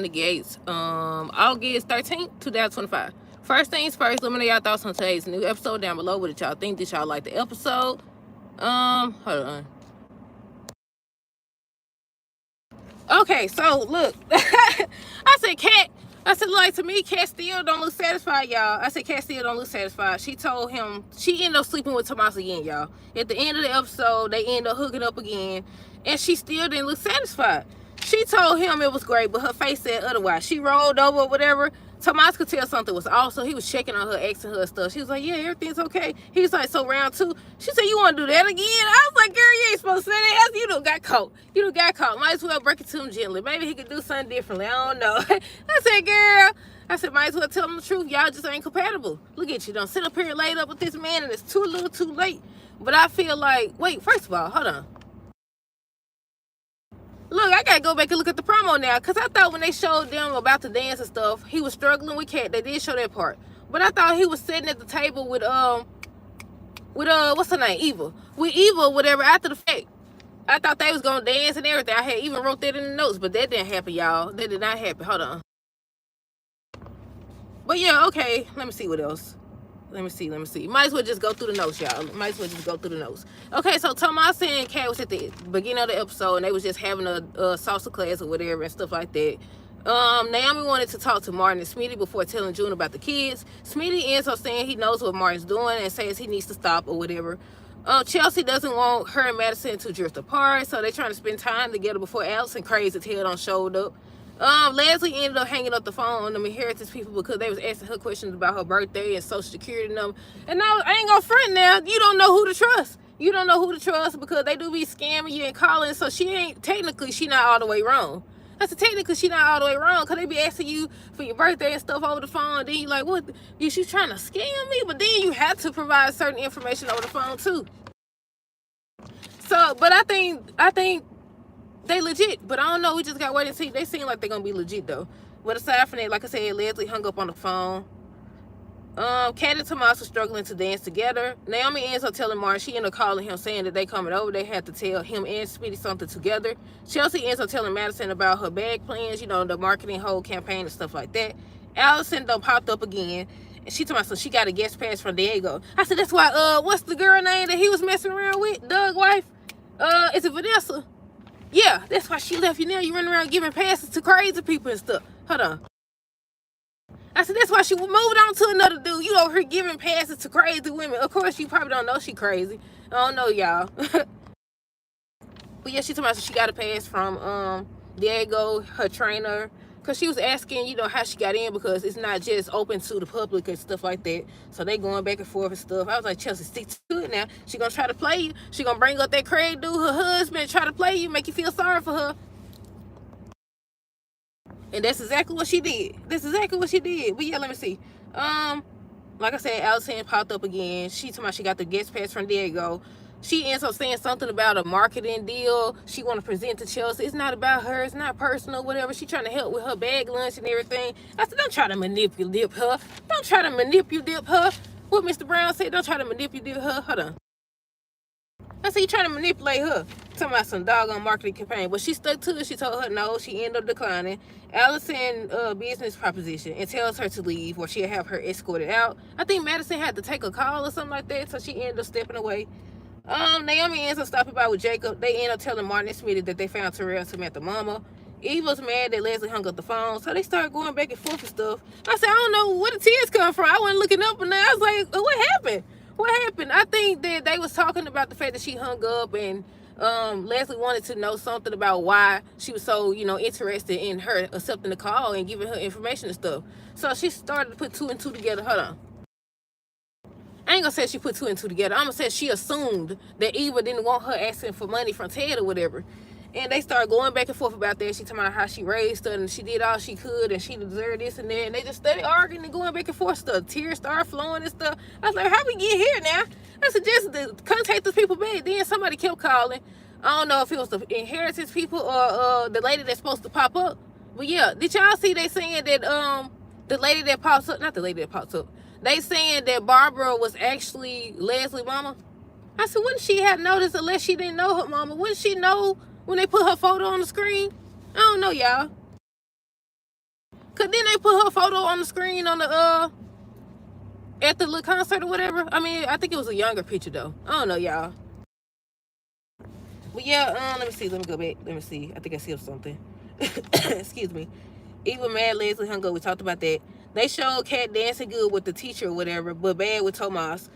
the gates, August 13th, 2025. First things first, let me know y'all thoughts on today's new episode down below. What did y'all think? Did y'all like the episode? Hold on. Okay, so look, I said Cat. I said, like, to me, Cat still don't look satisfied, y'all. I said, Cat still don't look satisfied. She told him, she ended up sleeping with Tomas again, y'all. At the end of the episode, they end up hooking up again, and she still didn't look satisfied. She told him it was great, but her face said otherwise. She rolled over or whatever. Tomas could tell something was off, so he was checking on her, asking her stuff. She was like, yeah, everything's okay. He was like, so round two. She said, you want to do that again? I was like, girl, you ain't supposed to say that. You done got caught. You done got caught. Might as well break it to him gently. Maybe he could do something differently. I don't know. I said, girl, I said, might as well tell him the truth. Y'all just ain't compatible. Look at you. Don't sit up here laid up with this man, and it's too little too late. But I feel like, wait, first of all, hold on. Look, I gotta go back and look at the promo now, because I thought when they showed them about the dance and stuff, he was struggling with Cat. They did show that part. But I thought he was sitting at the table with what's her name? Eva. With Eva, whatever, after the fact. I thought they was gonna dance and everything. I had even wrote that in the notes, but that didn't happen, y'all. That did not happen. Hold on. But yeah, okay. Let me see what else. Let me see. Might as well just go through the notes, y'all. Might as well just go through the notes. Okay, so Tomas and Kat was at the beginning of the episode, and they was just having a salsa class or whatever and stuff like that. Naomi wanted to talk to Martin and Smitty before telling June about the kids. Smitty ends up saying he knows what Martin's doing and says he needs to stop or whatever. Chelsea doesn't want her and Madison to drift apart, so they're trying to spend time together before Allison crazy tail done showed up. Leslie ended up hanging up the phone on them inheritance people because they was asking her questions about her birthday and social security and them. And now I ain't gonna front now. You don't know who to trust. You don't know who to trust because they do be scamming you and calling. So she ain't, technically, she not all the way wrong. I said, technically, she not all the way wrong because they be asking you for your birthday and stuff over the phone. Then you like, what? You trying to scam me? But then you have to provide certain information over the phone too. So, but I think they legit, but I don't know. We just got to wait and see. They seem like they're going to be legit, though. But aside from that, like I said, Leslie hung up on the phone. Kat and Tomas were struggling to dance together. Naomi ends up telling Martin, she ended up calling him, saying that they coming over. They had to tell him and Speedy something together. Chelsea ends up telling Madison about her bag plans, you know, the marketing whole campaign and stuff like that. Allison done popped up again. And she told me, so she got a guest pass from Diego. I said, that's why, what's the girl name that he was messing around with? Doug's wife? Is it Vanessa? Yeah, that's why she left you now. You running around giving passes to crazy people and stuff. Hold on. I said, that's why she moved on to another dude. You over here giving passes to crazy women. Of course, you probably don't know she crazy. I don't know, y'all. But yeah, she told me she got a pass from Diego, her trainer. Because she was asking, you know, how she got in because it's not just open to the public and stuff like that. So they going back and forth and stuff. I was like, Chelsea, stick to it now. She going to try to play you. She going to bring up that crazy dude, her husband, try to play you, make you feel sorry for her. And that's exactly what she did. That's exactly what she did. But yeah, let me see. Like I said, Allison popped up again. She told me she got the guest pass from Diego. She ends up saying something about a marketing deal. She want to present to Chelsea. It's not about her. It's not personal, whatever. She trying to help with her bag lunch and everything. I said, don't try to manipulate her. Don't try to manipulate her. What Mr. Brown said, don't try to manipulate her. Hold on. I said, you trying to manipulate her. Talking about some doggone marketing campaign. But she stuck to it. She told her no. She ended up declining. Allison business proposition and tells her to leave or she'll have her escorted out. I think Madison had to take a call or something like that. So she ended up stepping away. Naomi ends up stopping by with Jacob. They end up telling Martin and Smitty that they found Terrell and Samantha mama. Eva's mad that Leslie hung up the phone, so they started going back and forth and stuff. I said, I don't know where the tears come from. I wasn't looking up, and I was like, what happened? What happened? I think that they was talking about the fact that she hung up, and Leslie wanted to know something about why she was so, you know, interested in her accepting the call and giving her information and stuff. So she started to put two and two together. Hold on. I ain't gonna say she put two and two together. I'm gonna say she assumed that Eva didn't want her asking for money from Ted or whatever. And they started going back and forth about that. She talking about how she raised her and she did all she could and she deserved this and that. And they just started arguing and going back and forth stuff. Tears started flowing and stuff. I was like, how we get here now? I suggested to contact those people back. Then somebody kept calling. I don't know if it was the inheritance people or the lady that's supposed to pop up. But yeah, did y'all see they saying that the lady that pops up, not the lady that pops up, they saying that Barbara was actually Leslie's mama? I said, wouldn't she have noticed unless she didn't know her mama? Wouldn't she know when they put her photo on the screen? I don't know, y'all. Cause then they put her photo on the screen on the at the little concert or whatever. I mean, I think it was a younger picture though. I don't know, y'all. But yeah, let me see. Let me go back. Let me see. I think I see something. Excuse me. Even Mad Leslie hung up. We talked about that. They showed Cat dancing good with the teacher or whatever, but bad with Tomas.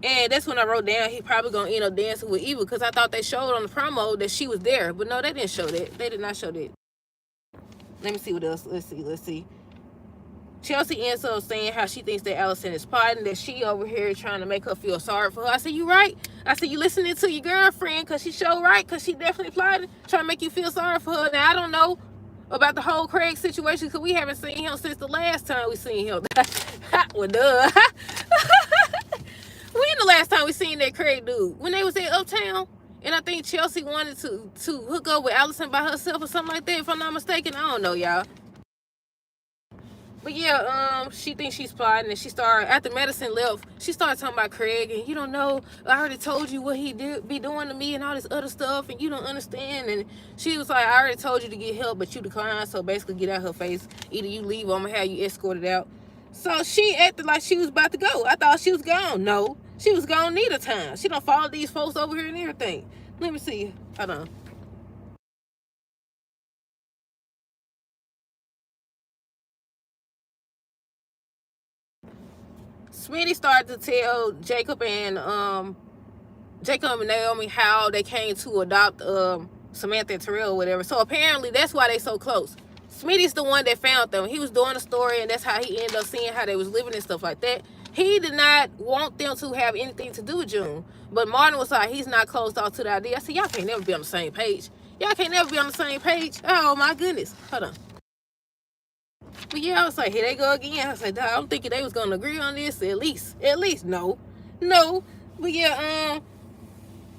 And that's when I wrote down he probably gonna end up dancing with Eva, because I thought they showed on the promo that she was there. But no, they didn't show that. They did not show that. Let me see what else. Let's see. Chelsea ends up saying how she thinks that Allison is plotting, that she over here trying to make her feel sorry for her. I said, you right. I said, you listening to your girlfriend, because she showed right, because she definitely plotting, trying to make you feel sorry for her. Now, I don't know about the whole Craig situation, because we haven't seen him since the last time we seen him. Well, duh. When the last time we seen that Craig dude? When they was at Uptown? And I think Chelsea wanted to hook up with Allison by herself or something like that, if I'm not mistaken. I don't know, y'all. But yeah, she thinks she's plotting, and she started, after Madison left, she started talking about Craig, and you don't know, I already told you what he be doing to me and all this other stuff, and you don't understand. And she was like, I already told you to get help, but you declined, so basically get out her face. Either you leave or I'm gonna have you escorted out. So she acted like she was about to go. I thought she was gone. No, she was gone neither time. She done followed these folks over here and everything. Let me see. Hold on. Smitty started to tell Jacob and Naomi how they came to adopt Samantha and Terrell or whatever. So apparently that's why they so close. Smitty's the one that found them. He was doing the story, and that's how he ended up seeing how they was living and stuff like that. He did not want them to have anything to do with June. But Martin was like, he's not closed off to the idea. I said, y'all can't never be on the same page. Y'all can't never be on the same page. Oh my goodness. Hold on. But yeah, I was like, here they go again. I was like, I'm thinking they was gonna agree on this at least. No. But yeah,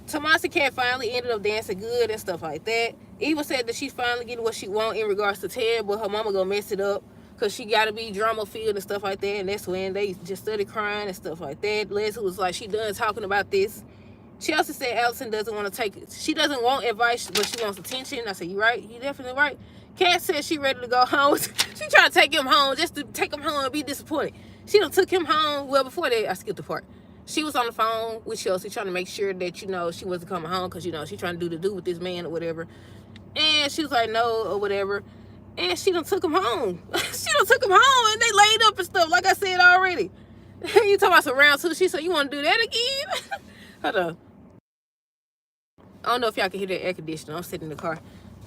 Tomasi Cat finally ended up dancing good and stuff like that. Eva said that she's finally getting what she want in regards to Ted, but her mama gonna mess it up because she gotta be drama filled and stuff like that. And that's when they just started crying and stuff like that. Leslie was like, she done talking about this. Chelsea said Allison doesn't want to take it. She doesn't want advice, but she wants attention. I said, you right. You definitely right. Kat said she ready to go home. She trying to take him home just to take him home and be disappointed. She done took him home. Well, before that, I skipped the part. She was on the phone with Chelsea trying to make sure that, you know, she wasn't coming home because, you know, she trying to do with this man or whatever. And she was like, no, or whatever. And she done took him home. She done took him home, and they laid up and stuff, like I said already. You talking about some round two. She said, you want to do that again? Hold on. I don't know if y'all can hear the air conditioner. I'm sitting in the car.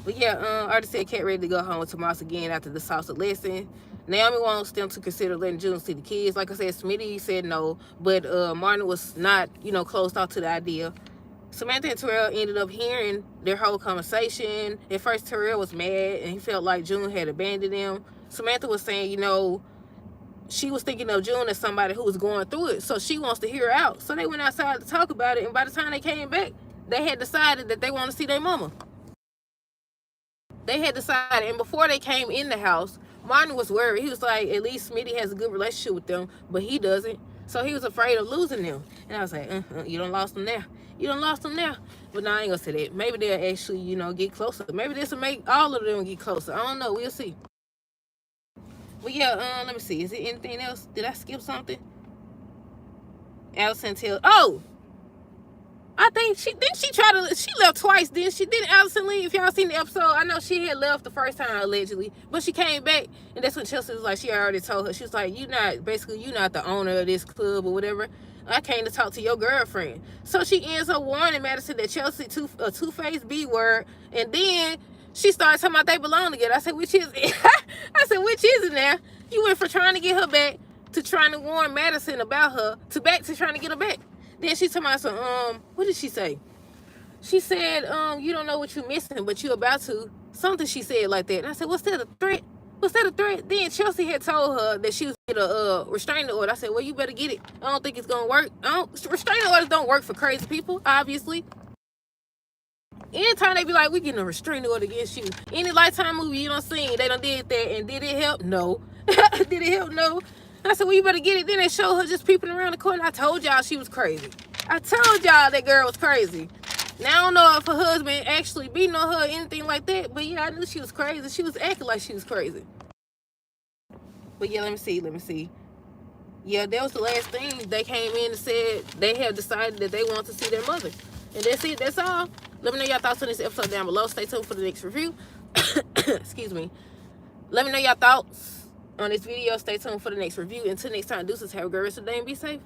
But yeah, I already said Kat ready to go home with Tomas again after the salsa lesson. Naomi wants them to consider letting June see the kids. Like I said, Smitty said no, but Martin was not, you know, closed off to the idea. Samantha and Terrell ended up hearing their whole conversation. At first, Terrell was mad, and he felt like June had abandoned him. Samantha was saying, you know, she was thinking of June as somebody who was going through it, so she wants to hear her out. So they went outside to talk about it, and by the time they came back, they had decided that they want to see their mama. They had decided, and before they came in the house, Martin was worried. He was like, at least Smitty has a good relationship with them, but he doesn't. So he was afraid of losing them. And I was like, you done lost them there. You done lost them there. But now I ain't gonna say that. Maybe they'll actually, you know, get closer. Maybe this will make all of them get closer. I don't know. We'll see. But yeah, let me see. Is there anything else? Did I skip something? Allison tells, oh! I think she left twice, didn't she? Didn't Allison leave? If y'all seen the episode, I know she had left the first time allegedly, but she came back, and that's when Chelsea was like, she already told her, she was like, you're not the owner of this club or whatever. I came to talk to your girlfriend. So she ends up warning Madison that Chelsea a two-faced B-word, and then she started talking about they belong together. I said, which is it? I said, which is it now? You went from trying to get her back to trying to warn Madison about her to back to trying to get her back. Then she told me some, what did she say? She said, you don't know what you're missing, but you're about to. Something she said like that. And I said, what's that, a threat? Was that a threat? Then Chelsea had told her that she was going to get a restraining order. I said, well, you better get it. I don't think it's going to work. Restraining orders don't work for crazy people, obviously. Anytime they be like, we getting a restraining order against you. Any Lifetime movie you done seen, they done did that. And did it help? No. Did it help? No. I said, well, you better get it. Then they showed her just peeping around the corner. I told y'all she was crazy. I told y'all that girl was crazy. Now, I don't know if her husband actually beating on her or anything like that, but yeah, I knew she was crazy. She was acting like she was crazy. But yeah, let me see. Yeah, that was the last thing. They came in and said they have decided that they want to see their mother. And that's it. That's all. Let me know your thoughts on this episode down below. Stay tuned for the next review. Excuse me. Let me know your thoughts on this video. Stay tuned for the next review. Until next time, deuces. Have a great rest of the day and be safe.